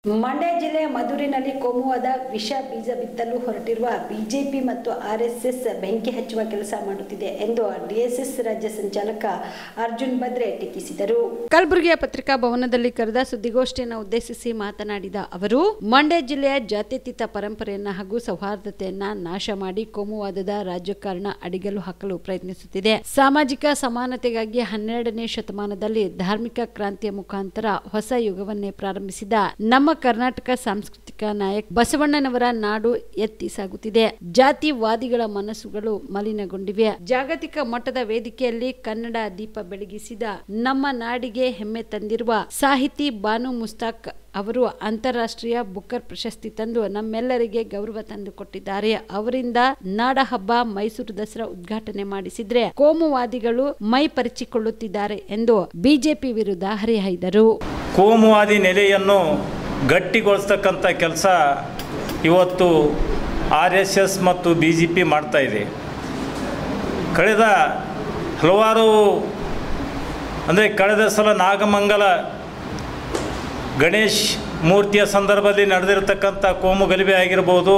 ಮಂಡ್ಯ ಜಿಲ್ಲೆಯ ಮಧೂರಿನಲ್ಲಿ ಕೋಮುವಾದ ವಿಷ ಬೀಜ ಬಿತ್ತಲು ಹೊರಟಿರುವ ಬಿಜೆಪಿ ಮತ್ತು ಆರ್ಎಸ್ಎಸ್ ಬೆಂಕಿ ಹಚ್ಚುವ ಕೆಲಸ ಮಾಡುತ್ತಿದೆ ಎಂದು ಡಿಎಸ್ಎಸ್ ರಾಜ್ಯ ಸಂಚಾಲಕ ಅರ್ಜುನ್ ಬದ್ರೆ ಟೀಕಿಸಿದರು. ಕಲಬುರಗಿಯ ಪತ್ರಿಕಾ ಭವನದಲ್ಲಿ ಕರೆದ ಸುದ್ದಿಗೋಷ್ಠಿಯನ್ನು ಉದ್ದೇಶಿಸಿ ಮಾತನಾಡಿದ ಅವರು, ಮಂಡ್ಯ ಜಿಲ್ಲೆಯ ಜಾತ್ಯತೀತ ಪರಂಪರೆಯನ್ನ ಹಾಗೂ ಸೌಹಾರ್ದತೆಯನ್ನ ನಾಶ ಮಾಡಿ ಕೋಮುವಾದದ ರಾಜಕಾರಣ ಅಡಿಗಲು ಹಾಕಲು ಪ್ರಯತ್ನಿಸುತ್ತಿದೆ. ಸಾಮಾಜಿಕ ಸಮಾನತೆಗಾಗಿ 12ನೇ ಶತಮಾನದಲ್ಲಿ ಧಾರ್ಮಿಕ ಕ್ರಾಂತಿಯ ಮುಖಾಂತರ ಹೊಸ ಯುಗವನ್ನೇ ಪ್ರಾರಂಭಿಸಿದ ನಮ್ಮ ಕರ್ನಾಟಕ ಸಾಂಸ್ಕೃತಿಕ ನಾಯಕ ಬಸವಣ್ಣನವರ ನಾಡು ಎತ್ತಿ ಸಾಗುತ್ತಿದೆ. ಜಾತಿವಾದಿಗಳ ಮನಸ್ಸುಗಳು ಮಲಿನಗೊಂಡಿವೆ. ಜಾಗತಿಕ ಮಟ್ಟದ ವೇದಿಕೆಯಲ್ಲಿ ಕನ್ನಡ ದೀಪ ಬೆಳಗಿಸಿದ ನಮ್ಮ ನಾಡಿಗೆ ಹೆಮ್ಮೆ ತಂದಿರುವ ಸಾಹಿತಿ ಬಾನು ಮುಸ್ತಾಕ್ ಅವರು ಅಂತಾರಾಷ್ಟ್ರೀಯ ಬುಕ್ಕರ್ ಪ್ರಶಸ್ತಿ ತಂದು ನಮ್ಮೆಲ್ಲರಿಗೆ ಗೌರವ ತಂದುಕೊಟ್ಟಿದ್ದಾರೆ. ಅವರಿಂದ ನಾಡ ಹಬ್ಬ ಮೈಸೂರು ದಸರಾ ಉದ್ಘಾಟನೆ ಮಾಡಿಸಿದ್ರೆ ಕೋಮುವಾದಿಗಳು ಮೈ ಪರಿಚಿಕೊಳ್ಳುತ್ತಿದ್ದಾರೆ ಎಂದು ಬಿಜೆಪಿ ವಿರುದ್ಧ ಹರಿಹಾಯ್ದರು. ಕೋಮುವಾದಿ ನೆಲೆಯನ್ನು ಗಟ್ಟಿಗೊಳಿಸ್ತಕ್ಕಂಥ ಕೆಲಸ ಇವತ್ತು RSS ಮತ್ತು BJP ಮಾಡ್ತಾ ಇದೆ. ಕಳೆದ ಹಲವಾರು ಕಳೆದ ಸಲ ನಾಗಮಂಗಲ ಗಣೇಶ್ ಮೂರ್ತಿಯ ಸಂದರ್ಭದಲ್ಲಿ ನಡೆದಿರತಕ್ಕಂಥ ಕೋಮು ಗಲಭೆ ಆಗಿರ್ಬೋದು,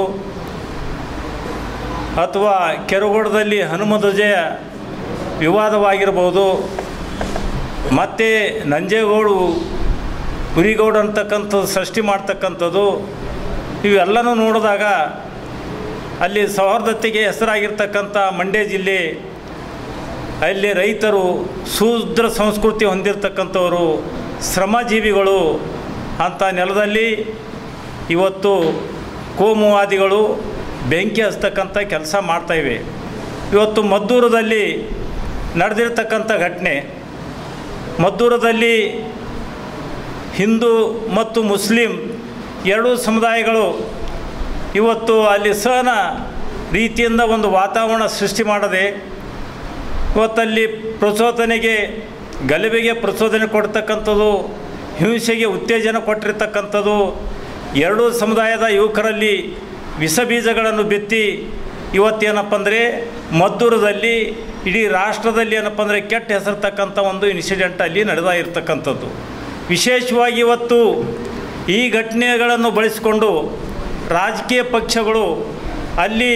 ಅಥವಾ ಕೆರಗೋಡದಲ್ಲಿ ಹನುಮಧ್ವಜ ವಿವಾದವಾಗಿರ್ಬೋದು, ಮತ್ತು ನಂಜೇಗೌಡು ಹುರಿಗೌಡ ಅಂತಕ್ಕಂಥದ್ದು ಸೃಷ್ಟಿ ಮಾಡ್ತಕ್ಕಂಥದ್ದು, ಇವೆಲ್ಲನೂ ನೋಡಿದಾಗ ಅಲ್ಲಿ ಸೌಹಾರ್ದತೆಗೆ ಹೆಸರಾಗಿರ್ತಕ್ಕಂಥ ಮಂಡ್ಯ ಜಿಲ್ಲೆ, ಅಲ್ಲಿ ರೈತರು ಶೂದ್ರ ಸಂಸ್ಕೃತಿ ಹೊಂದಿರತಕ್ಕಂಥವರು, ಶ್ರಮಜೀವಿಗಳು ಅಂಥ ನೆಲದಲ್ಲಿ ಇವತ್ತು ಕೋಮುವಾದಿಗಳು ಬೆಂಕಿ ಹಚ್ಚತಕ್ಕಂಥ ಕೆಲಸ ಮಾಡ್ತಾಯಿವೆ. ಇವತ್ತು ಮದ್ದೂರದಲ್ಲಿ ನಡೆದಿರ್ತಕ್ಕಂಥ ಘಟನೆ, ಮದ್ದೂರದಲ್ಲಿ ಹಿಂದೂ ಮತ್ತು ಮುಸ್ಲಿಂ ಎರಡೂ ಸಮುದಾಯಗಳು ಇವತ್ತು ಅಲ್ಲಿ ಸಹನ ರೀತಿಯಿಂದ ಒಂದು ವಾತಾವರಣ ಸೃಷ್ಟಿ ಮಾಡದೆ ಇವತ್ತಲ್ಲಿ ಪ್ರಚೋದನೆಗೆ ಗಲಭೆಗೆ ಪ್ರಚೋದನೆ ಕೊಡ್ತಕ್ಕಂಥದ್ದು, ಹಿಂಸೆಗೆ ಉತ್ತೇಜನ ಕೊಟ್ಟಿರ್ತಕ್ಕಂಥದ್ದು, ಎರಡೂ ಸಮುದಾಯದ ಯುವಕರಲ್ಲಿ ವಿಷ ಬೀಜಗಳನ್ನು ಬಿತ್ತಿ ಇವತ್ತೇನಪ್ಪ ಅಂದರೆ ಮದ್ದೂರದಲ್ಲಿ ಇಡೀ ರಾಷ್ಟ್ರದಲ್ಲಿ ಏನಪ್ಪ ಅಂದರೆ ಕೆಟ್ಟ ಹೆಸರ್ತಕ್ಕಂಥ ಒಂದು ಇನ್ಸಿಡೆಂಟ್ ಅಲ್ಲಿ ನಡೆದ ಇರ್ತಕ್ಕಂಥದ್ದು. ವಿಶೇಷವಾಗಿ ಇವತ್ತು ಈ ಘಟನೆಗಳನ್ನು ಬಳಸಿಕೊಂಡು ರಾಜಕೀಯ ಪಕ್ಷಗಳು ಅಲ್ಲಿ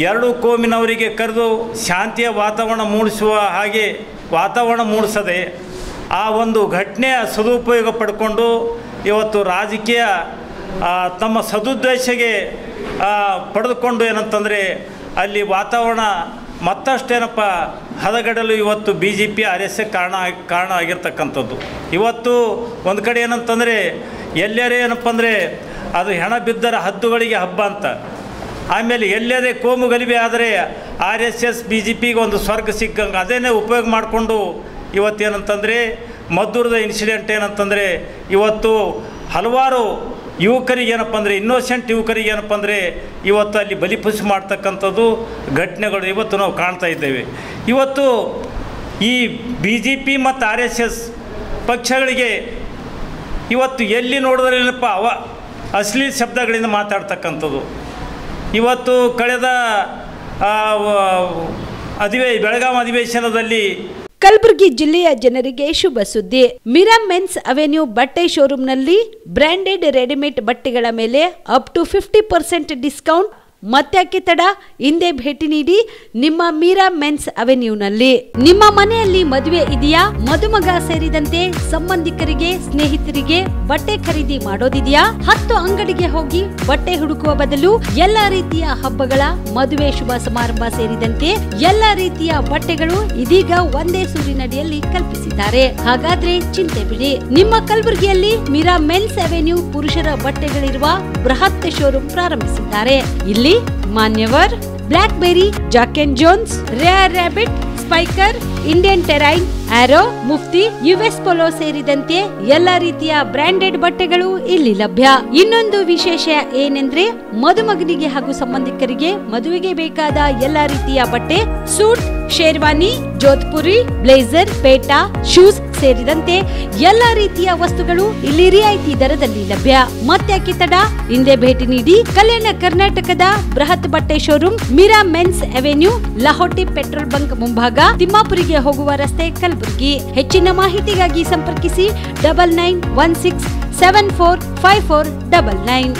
ಎರಡು ಕೋಮಿನವರಿಗೆ ಕರೆದು ಶಾಂತಿಯ ವಾತಾವರಣ ಮೂಡಿಸುವ ಹಾಗೆ ವಾತಾವರಣ ಮೂಡಿಸದೆ ಆ ಒಂದು ಘಟನೆಯ ಸದುಪಯೋಗ ಪಡ್ಕೊಂಡು ಇವತ್ತು ರಾಜಕೀಯ ತಮ್ಮ ಸದುದ್ದೇಶಕ್ಕೆ ಪಡೆದುಕೊಂಡು ಏನಂತಂದರೆ ಅಲ್ಲಿ ವಾತಾವರಣ ಮತ್ತಷ್ಟೇನಪ್ಪ ಹದಗೆಡಲು ಇವತ್ತು BJP RSS ಕಾರಣ ಆಗಿರ್ತಕ್ಕಂಥದ್ದು. ಇವತ್ತು ಒಂದು ಕಡೆ ಏನಂತಂದರೆ ಎಲ್ಲರೇ ಏನಪ್ಪ ಅಂದರೆ ಅದು ಹೆಣ ಬಿದ್ದರ ಹದ್ದುಗಳಿಗೆ ಹಬ್ಬ ಅಂತ, ಆಮೇಲೆ ಎಲ್ಲರೇ ಕೋಮು ಗಲಭೆ ಆದರೆ RSS BJPಗೆ ಒಂದು ಸ್ವರ್ಗ ಸಿಕ್ಕಂಗೆ ಅದೇನೇ ಉಪಯೋಗ ಮಾಡಿಕೊಂಡು ಇವತ್ತೇನಂತಂದರೆ ಮದ್ದೂರದ ಇನ್ಸಿಡೆಂಟ್ ಏನಂತಂದರೆ ಇವತ್ತು ಹಲವಾರು ಯುವಕರಿಗೆ ಏನಪ್ಪ ಅಂದರೆ ಇನ್ನೋಸೆಂಟ್ ಯುವಕರಿಗೆ ಏನಪ್ಪ ಅಂದರೆ ಇವತ್ತು ಅಲ್ಲಿ ಬಲಿಪಶು ಮಾಡ್ತಕ್ಕಂಥದ್ದು ಘಟನೆಗಳು ಇವತ್ತು ನಾವು ಕಾಣ್ತಾ ಇದ್ದೇವೆ. ಇವತ್ತು ಈ BJP ಮತ್ತು RSS ಪಕ್ಷಗಳಿಗೆ ಇವತ್ತು ಎಲ್ಲಿ ನೋಡಿದ್ರೇನಪ್ಪ ಅಶ್ಲೀಲ ಶಬ್ದಗಳಿಂದ ಮಾತಾಡ್ತಕ್ಕಂಥದ್ದು. ಇವತ್ತು ಕಳೆದ ಬೆಳಗಾವಿ ಅಧಿವೇಶನದಲ್ಲಿ ಕಲಬುರಗಿ ಜಿಲ್ಲೆಯ ಜನರಿಗೆ ಶುಭ ಸುದ್ದಿ. ಮೀರಾ ಮೆನ್ಸ್ ಅವೆನ್ಯೂ ಬಟ್ಟೆ ಶೋರೂಮ್ನಲ್ಲಿ ಬ್ರಾಂಡೆಡ್ ರೆಡಿಮೇಡ್ ಬಟ್ಟೆಗಳ ಮೇಲೆ ಅಪ್ ಟು 50% ಡಿಸ್ಕೌಂಟ್. ಮತ್ತ್ಯಾಕೆ ತಡ, ಹಿಂದೆ ಭೇಟಿ ನೀಡಿ ನಿಮ್ಮ ಮೀರಾ ಮೆನ್ಸ್ ಅವೆನ್ಯೂನಲ್ಲಿ. ನಿಮ್ಮ ಮನೆಯಲ್ಲಿ ಮದುವೆ ಇದೆಯಾ, ಮದುಮಗ ಸೇರಿದಂತೆ ಸಂಬಂಧಿಕರಿಗೆ ಸ್ನೇಹಿತರಿಗೆ ಬಟ್ಟೆ ಖರೀದಿ ಮಾಡೋದಿದೆಯಾ? 10 ಅಂಗಡಿಗೆ ಹೋಗಿ ಬಟ್ಟೆ ಹುಡುಕುವ ಬದಲು ಎಲ್ಲಾ ರೀತಿಯ ಹಬ್ಬಗಳ, ಮದುವೆ, ಶುಭ ಸಮಾರಂಭ ಸೇರಿದಂತೆ ಎಲ್ಲಾ ರೀತಿಯ ಬಟ್ಟೆಗಳು ಇದೀಗ ಒಂದೇ ಸೂರಿನಡಿಯಲ್ಲಿ ಕಲ್ಪಿಸಿದ್ದಾರೆ. ಹಾಗಾದ್ರೆ ಚಿಂತೆ ಬಿಡಿ, ನಿಮ್ಮ ಕಲಬುರಗಿಯಲ್ಲಿ ಮೀರಾ ಮೆನ್ಸ್ ಅವೆನ್ಯೂ ಪುರುಷರ ಬಟ್ಟೆಗಳಿರುವ ಬೃಹತ್ ಶೋರೂಮ್ ಪ್ರಾರಂಭಿಸಿದ್ದಾರೆ. ಇಲ್ಲಿ Manyavar, Blackberry, Jack and Jones, rare rabbit, Spykar, Indian terrain, arrow, Mufti, US polo ಸೇರಿದಂತೆ ಎಲ್ಲಾ ರೀತಿಯ ಬ್ರಾಂಡೆಡ್ ಬಟ್ಟೆಗಳು ಇಲ್ಲಿ ಲಭ್ಯ. ಇನ್ನೊಂದು ವಿಶೇಷ ಏನೆಂದ್ರೆ ಮದುಮಗನಿಗೆ ಹಾಗೂ ಸಂಬಂಧಿಕರಿಗೆ ಮದುವೆಗೆ ಬೇಕಾದ ಎಲ್ಲಾ ರೀತಿಯ ಬಟ್ಟೆ, ಸೂಟ್, ಶೇರ್ವಾನಿ, ಜೋಧ್ಪುರಿ, ಬ್ಲೇಸರ್, ಪೇಟಾ, ಶೂಸ್ ಸೇರಿದಂತೆ ಎಲ್ಲಾ ರೀತಿಯ ವಸ್ತುಗಳು ಇಲ್ಲಿ ರಿಯಾಯಿತಿ ದರದಲ್ಲಿ ಲಭ್ಯ. ಮತ್ತ್ಯಾಕೆ ತಡ, ಹಿಂದೆ ಭೇಟಿ ನೀಡಿ. ಕಲ್ಯಾಣ ಕರ್ನಾಟಕದ ಬೃಹತ್ ಬಟ್ಟೆ showroom Meera men's avenue, Lahoti petrol bunk ಮುಂಭಾಗ, ತಿಮ್ಮಾಪುರಿಗೆ ಹೋಗುವ ರಸ್ತೆ, ಕಲಬುರಗಿ. ಹೆಚ್ಚಿನ ಮಾಹಿತಿಗಾಗಿ ಸಂಪರ್ಕಿಸಿ 9916 745499.